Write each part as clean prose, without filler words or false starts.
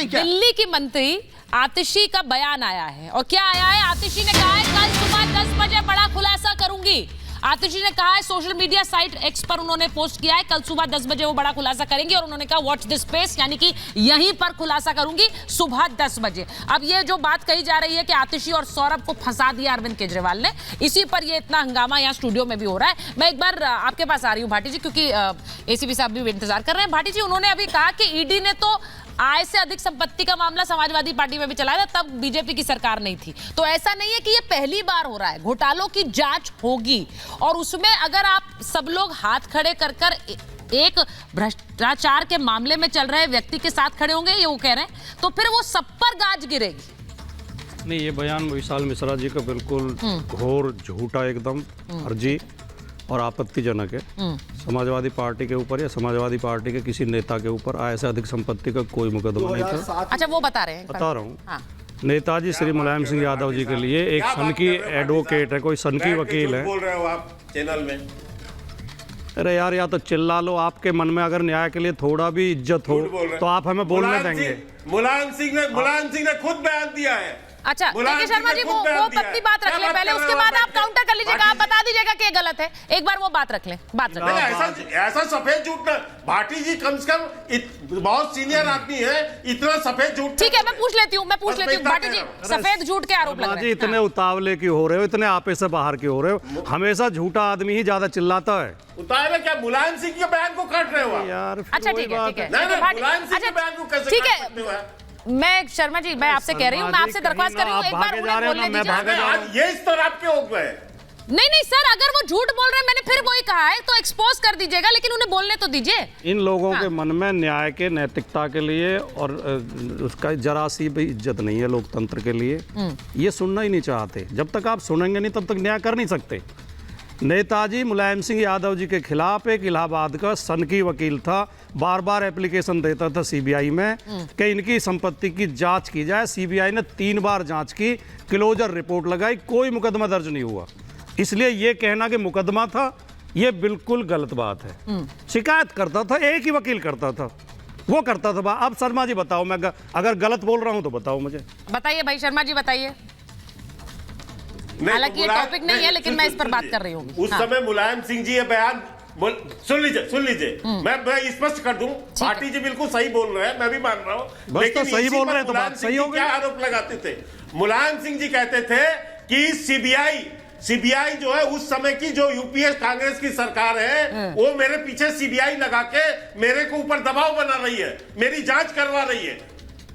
नहीं क्या? दिल्ली की मंत्री आतिशी का बयान आया है और क्या आया है? आतिशी ने कहा है कल सुबह 10 बजे बड़ा खुलासा करूंगी। आतिशी ने कहा है, सोशल मीडिया साइट एक्स पर उन्होंने पोस्ट किया है, कल सुबह 10 बजे वो बड़ा खुलासा करेंगे और उन्होंने कहा वॉच दिस स्पेस, यानी कि यहीं पर खुलासा करूंगी सुबह 10 बजे। अब ये जो बात कही जा रही है कि आतिशी और सौरभ को फंसा दिया अरविंद केजरीवाल ने, इसी पर ये इतना हंगामा यहाँ स्टूडियो में भी हो रहा है। मैं एक बार आपके पास आ रही हूँ भाटी जी, क्योंकि एसीपी साहब भी इंतजार कर रहे हैं। भाटी जी, उन्होंने अभी कहा कि ईडी ने तो आय से अधिक संपत्ति का मामला समाजवादी पार्टी में भी चलाया था, तब बीजेपी की सरकार नहीं थी। तो ऐसा नहीं है कि ये पहली बार हो रहा है, घोटालों की जांच होगी और उसमें अगर आप सब लोग हाथ खड़े कर कर एक भ्रष्टाचार के मामले में चल रहे व्यक्ति के साथ खड़े होंगे, ये वो कह रहे हैं, तो फिर वो सब पर गाज गिरेगी। नहीं, ये बयान विशाल मिश्रा जी का बिल्कुल घोर झूठा, एकदम फर्जी और आपत्तिजनक है। समाजवादी पार्टी के ऊपर या समाजवादी पार्टी के किसी नेता के ऊपर आय से अधिक संपत्ति का कोई मुकदमा नहीं था। अच्छा, वो बता रहे हैं, बता रहा हूँ। नेताजी श्री मुलायम सिंह यादव जी के लिए एक सन की एडवोकेट है, कोई सन की वकील है। बोल रहे हो आप चैनल में? अरे यार, या तो चिल्ला लो, आपके मन में अगर न्याय के लिए थोड़ा भी इज्जत हो तो आप हमें बोलने देंगे। मुलायम सिंह ने खुद बयान दिया है। अच्छा, देखिए शर्मा जी, वो पतली बात रख लें पहले, उसके बाद आप काउंटर कर लीजिएगा, आप बता दीजिएगा कि ये गलत है। एक बार वो बात रख लें, ऐसा सफेद झूठ ना। भाटी जी कम से कम बहुत सीनियर आदमी है, इतना सफेद झूठ। ठीक है, मैं पूछ लेती हूँ भाटी जी, सफेद झूठ के आरोप लग रहे हैं। इतने उतावले क्यों हो रहे हो, इतने आपे से बाहर क्यों हो रहे हो? हमेशा झूठा आदमी ही ज्यादा चिल्लाता है। उतावले क्या? मुलायम सिंह के बयान को काट रहे हो यार? अच्छा ठीक है, मुलायम सिंह के बयान को कैसे काट सकते हो? मैं शर्मा जी, मैं आपसे कह रही हूँ, मैं आपसे दरख्वास्त कर रही हूँ, एक बार उन्हें बोलने दीजिए। ये इस तरह आपके हो गए। नहीं सर, अगर वो झूठ बोल रहे हैं, मैंने फिर वही कहा है, तो एक्सपोज कर दीजिएगा, लेकिन उन्हें बोलने तो दीजिए। इन लोगों के मन में न्याय के, नैतिकता के लिए और उसका जरा सी भी इज्जत नहीं है लोकतंत्र के लिए। ये सुनना ही नहीं चाहते। जब तक आप सुनेंगे नहीं तब तक न्याय कर नहीं सकते। नेताजी मुलायम सिंह यादव जी के खिलाफ एक इलाहाबाद का सन की वकील था, बार बार एप्लीकेशन देता था सीबीआई में कि इनकी संपत्ति की जांच की जाए। सीबीआई ने 3 बार जांच की, क्लोजर रिपोर्ट लगाई, कोई मुकदमा दर्ज नहीं हुआ। इसलिए ये कहना कि मुकदमा था, ये बिल्कुल गलत बात है। शिकायत करता था, एक ही वकील करता था, वो करता था। अब शर्मा जी बताओ, मैं अगर गलत बोल रहा हूं तो बताओ मुझे। बताइए भाई शर्मा जी, बताइए। हालांकि ये टॉपिक नहीं है, लेकिन मैं इस पर बात कर रही हूँ। उस समय मुलायम सिंह जी ये बयान सुन लीजिए। मैं स्पष्ट कर दूं, भाटी जी बिल्कुल सही बोल रहे हैं, मैं भी मान रहा हूं, लेकिन सही बोल रहे हैं तो बात सही हो गई। क्या आरोप लगाते थे? मुलायम सिंह जी कहते थे कि सीबीआई जो है उस समय की जो यूपीए कांग्रेस की सरकार है, वो मेरे पीछे सीबीआई लगा के मेरे को ऊपर दबाव बना रही है, मेरी जांच करवा रही है।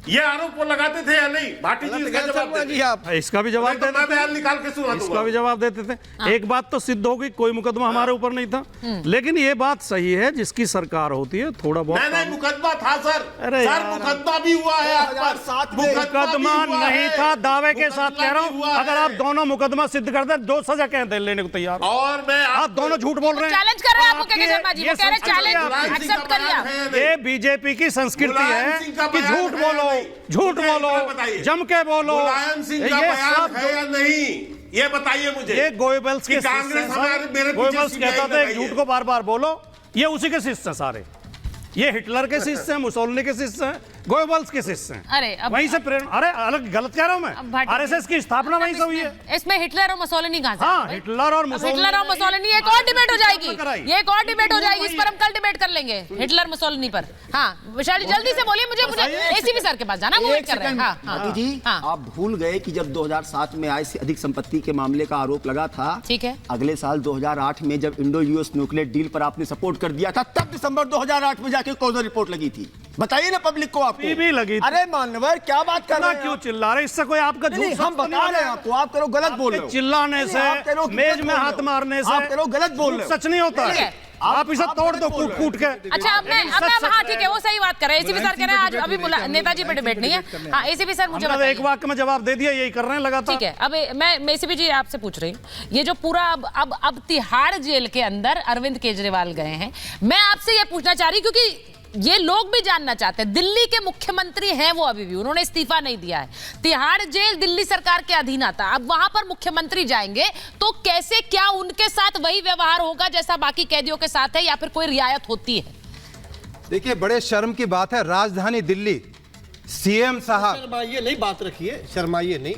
ये आरोप वो लगाते थे या नहीं? भाटी जी इसका जवाब देते। आप इसका भी जवाब देते थे, बयान निकाल के सुना दूंगा। इसका भी जवाब देते थे। एक बात तो सिद्ध होगी, कोई मुकदमा हमारे ऊपर नहीं था। लेकिन ये बात सही है, जिसकी सरकार होती है थोड़ा बहुत नहीं, मुकदमा था सर। अरे सर, मुकदमा भी हुआ है आप पर। मुकदमा नहीं था, दावे के साथ कह रहा हूँ। अगर आप दोनों मुकदमा सिद्ध कर दें, 2 सजा कह दे लेने को तैयार। और मैं आप दोनों झूठ बोल रहे हैं, चैलेंज कर रहे हैं आपको, शर्मा जी, वो कह रहे हैं चैलेंज एक्सेप्ट करिए। ये बीजेपी की संस्कृति है कि झूठ बोलो, झूठ बोलो, जम के बोलो। मुलायम सिंह का बयान है या नहीं, ये बताइए मुझे। ये गोयबल्स के कांग्रेस गोयबल्स कहता था झूठ को बार बार बोलो, ये उसी के शिष्य हैं सारे। ये हिटलर के शिष्य हैं, मुसोलिनी के शिष्य हैं, गोयबल्स के शिष्य हैं। अरे वहीं से प्रेरणा। अरे अलग गलत कह रहा हूं मैं, आरएसएस की स्थापना वहीं से हुई है। इसमें हिटलर और मुसोलिनी कहां से? हाँ, हिटलर और मुसोलिनी एक और डिबेट हो जाएगी, ये एक और डिबेट हो जाएगी, इस पर हम कल डिबेट कर लेंगे, हिटलर मुसोलिनी पर। हाँ विशाल जी, जल्दी से बोलिए, मुझे एसीपी सर के पास जाना, वो वेट कर रहे हैं। हाँ जी, आप भूल गए कि जब 2007 में आय से अधिक संपत्ति के मामले का आरोप लगा था, ठीक है, अगले साल 2008 में जब इंडो यूएस न्यूक्लियर डील पर आपने सपोर्ट कर दिया था, तब दिसंबर 2008 में जाके क्लोजर रिपोर्ट लगी थी। बताइए ना पब्लिक को, आपको भी लगी। अरे मान्यवर, क्या बात कर रहे हैं? क्यों चिल्ला रहे? इससे कोई आपका झूठ हम बता रहे हैं आपको, आप करो गलत बोल रहे हो। चिल्लाने से, मेज में हाथ मारने से आप करो गलत बोल रहे हो। सच नहीं होता है। आप इसे तोड़ दो कूट के। अच्छा, अब मैं हाँ ठीक है, वो सही बात कर रहे हैं। एसीपी सर कह रहे हैं आज अभी नेताजी पे डिबेट नहीं है। हाँ एसीपी सर, मुझे बताइए। एक वाक्य में जवाब दे दिया, यही कर रहे हैं लगातार। ठीक है, अब मैं एसीपी जी आपसे पूछ रही हूँ, ये जो पूरा अब तिहाड़ जेल के अंदर अरविंद केजरीवाल गए हैं, मैं आपसे ये पूछना चाह रही, क्योंकि ये लोग भी जानना चाहते हैं, दिल्ली के मुख्यमंत्री हैं वो अभी भी, उन्होंने इस्तीफा नहीं दिया है। तिहाड़ जेल दिल्ली सरकार के अधीन आता, अब वहां पर मुख्यमंत्री जाएंगे तो कैसे, क्या उनके साथ वही व्यवहार होगा जैसा बाकी कैदियों के साथ है, या फिर कोई रियायत होती है? देखिए, बड़े शर्म की बात है, राजधानी दिल्ली सीएम साहब, शर्माइए नहीं, बात रखिए, शर्माइए नहीं।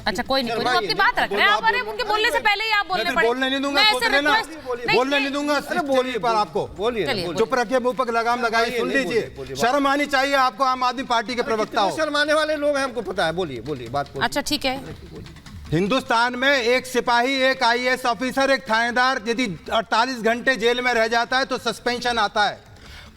अच्छा कोई नहीं, वो अपनी बात रख रहे हैं आप। अरे उनके बोलने से पहले ही आप बोलने पड़े। बोलने नहीं दूंगा, मैं सोच ऐसे लेना, request- बोलने नहीं दूंगा। अरे बोलिए पर आपको बोलिए, चलिए, बोलिए। चुप रखिए, मुंह पर लगाम लगाइए, सुन नहीं, लीजिए। बोलिए, शर्म आनी चाहिए आपको, आम आदमी पार्टी के प्रवक्ता हो। कितने शर्माने वाले लोग हैं हमको पता है, बोलिए बोलिए, बात बोलिए। अच्छा ठीक है। हिंदुस्तान में एक सिपाही, एक आईएएस ऑफिसर, एक थानेदार यदि 48 घंटे जेल में रह जाता है तो सस्पेंशन आता है।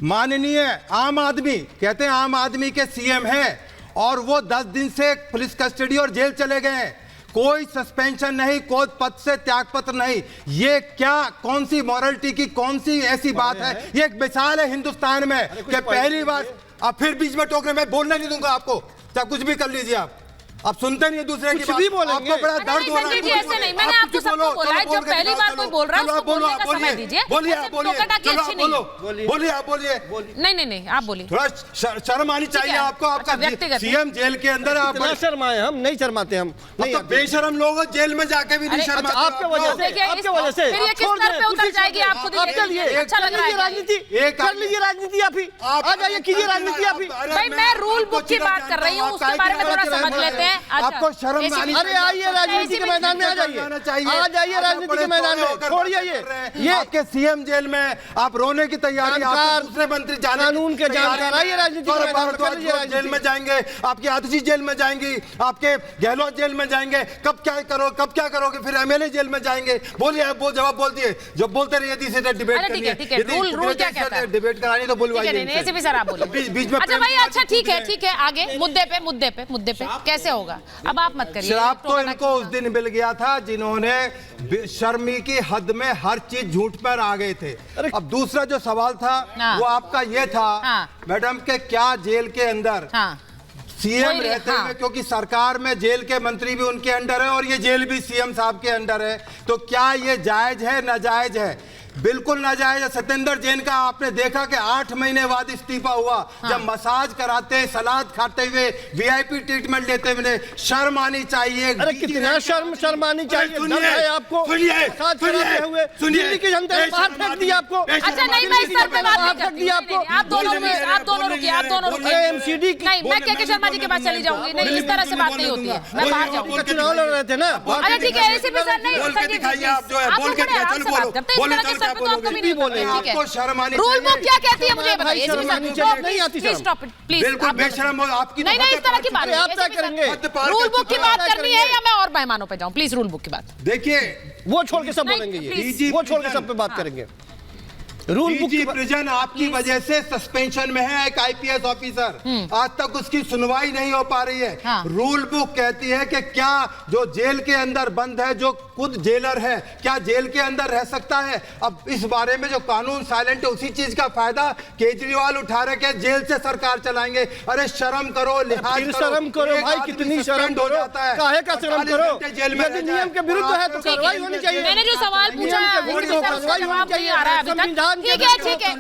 माननीय आम आदमी, कहते हैं आम आदमी के सीएम हैं और वो 10 दिन से पुलिस कस्टडी और जेल चले गए हैं, कोई सस्पेंशन नहीं, कोई पद से त्यागपत्र नहीं। ये क्या, कौन सी मॉरलिटी की कौन सी ऐसी बात है? ये एक मिसाल है हिंदुस्तान में कि पहली बार आप फिर बीच में टोक रहे। मैं बोलने नहीं दूंगा आपको, चाहे कुछ भी कर लीजिए आप सुनते नहीं है दूसरे की कुछ भी बात। बोलेंगे। आपको बड़ा दर्द हो रहा संजय जी ऐसे नहीं, मैंने आपको सबको बोला है, जब पहली बार कोई बोल रहा है उसको बोलने का समय दीजिए। बोलिए, ऐसे बोलिए, टोका टाकी चलो अच्छी आप नहीं बोलो, है। बोलिए आप बोलिए। नहीं आप बोलिए। थोड़ा शर्म आनी चाहिए है। आपको। आपका अच्छा, व्यक्तिगत सीएम जेल के अंदर आप इतना शर्माए हम नहीं शर्माते, हम नहीं। तो बेशरम लोग हो, जेल में जाके भी नहीं अरे, शर्माते। आपके वजह से, देखिए, आपके वजह से। फिर ये किस छोड़ स्तर दें, पे उतर कुछ जाएगी छोड़ दें। आपको आप कर लिए, अच्छा लग रहा है। राजनीति कर लीजिए, राजनीति आप ही आ जाइए, कीजिए राजनीति आप ही। भाई मैं रूल बुक की बात कर रही हूँ, उसके बारे में थोड़ा समझ लेते हैं। आपको शर्म आनी अरे आइए राजनीति के मैदान में आ जाइए, आ जाइए राजनीति के मैदान में। छोड़िए ये आपके सीएम जेल में, आप रोने की तैयारी, जानकार, दूसरे मंत्री जाने कानून के जानकार, आइए राजनीति के मैदान में, कर लीजिए जेल राजनीति। में जाएंगे, आपकी आतिशी जेल में जाएंगी, आपके गहलोत जेल में जाएंगे। कब क्या करोगे? फिर एमएलए जेल में जाएंगे। बोलिए, आप जवाब बोल दिए, जब बोलते रहिए यदि से डिबेट अरे करनी है, ठीक है, रूल क्या कहता है? डिबेट करानी तो बोलवाइए। नहीं ऐसे भी सर आप बोलिए। बीच में अच्छा भाई, अच्छा ठीक है, आगे मुद्दे पे कैसे होगा? अब आप मत करिए। शराब तो इनको उस दिन मिल गया था जिन्होंने शर्मी की हद में हर चीज झूठ पर आ गए थे। अब दूसरा जो सवाल था वो आपका ये था मैडम के क्या जेल के अंदर सीएम रहते हुए, क्योंकि सरकार में जेल के मंत्री भी उनके अंडर है और ये जेल भी सीएम साहब के अंडर है, तो क्या ये जायज है नाजायज है? बिल्कुल नाजायज है। सत्येंद्र जैन का आपने देखा कि 8 महीने बाद इस्तीफा हुआ, जब मसाज कराते, सलाद खाते हुए, वीआईपी ट्रीटमेंट लेते हुए। शर्म आनी चाहिए। अरे कितना शर्म आनी चाहिए? सुनिए, है आपको मसाज कराते हुए दिल्ली की जनता ने बाहर फेंक दिया आपको। अच्छा नहीं, मैं इस स्तर पे बात नहीं करती। आप दोनों रुकिए। एमसीडी की नहीं, मैं के शर्मा जी के पास चली जाऊंगी। नहीं, इस तरह से बात नहीं होती है, मैं बाहर जाऊंगी। चुनाव लड़ रहे थे ना। अरे ठीक है, ऐसे भी सर नहीं। बोल के दिखाइए आप जो है, बोल के दिखाइए, चल बोलो, बोलो, चल क्या बोलोगे? आपको शर्म आनी रूल चाहिए। बुक क्या कहती है मुझे बताइए। शर्म आनी चाहिए, नहीं आती शर्म। Stop it please. बिल्कुल बेशरम हो आपकी। नहीं इस तरह की बात अरे आप क्या करेंगे? रूल बुक की बात करनी है या मैं और मेहमानों पे जाऊं? प्लीज रूल बुक की बात। देखिए, वो छोड़ के सब नहीं, बोलेंगे, प्लीज। ये वो छोड़ के सब पे बात करेंगे। रूल बुक की प्रिजन आपकी वजह से सस्पेंशन में है एक आईपीएस ऑफिसर, आज तक उसकी सुनवाई नहीं हो पा रही है। हाँ। रूल बुक कहती है कि क्या जो जेल के अंदर बंद है, जो खुद जेलर है, क्या जेल के अंदर रह सकता है? अब इस बारे में जो कानून साइलेंट है, उसी चीज का फायदा केजरीवाल उठा रहे कि जेल से सरकार चलाएंगे। अरे शर्म करो, लिहाज फिर शर्म करो भाई, कितनी शर्म हो करो, जाता है। काहे का शर्म करो? जेल में यदि नियम के विरुद्ध है तो कार्रवाई होनी चाहिए। मैंने जो सवाल पूछा नियम के विरुद्ध इसका कार्रवाई होनी जवाब नहीं चाहिए। आ रहा है अभी तक। संविधान के ठीक है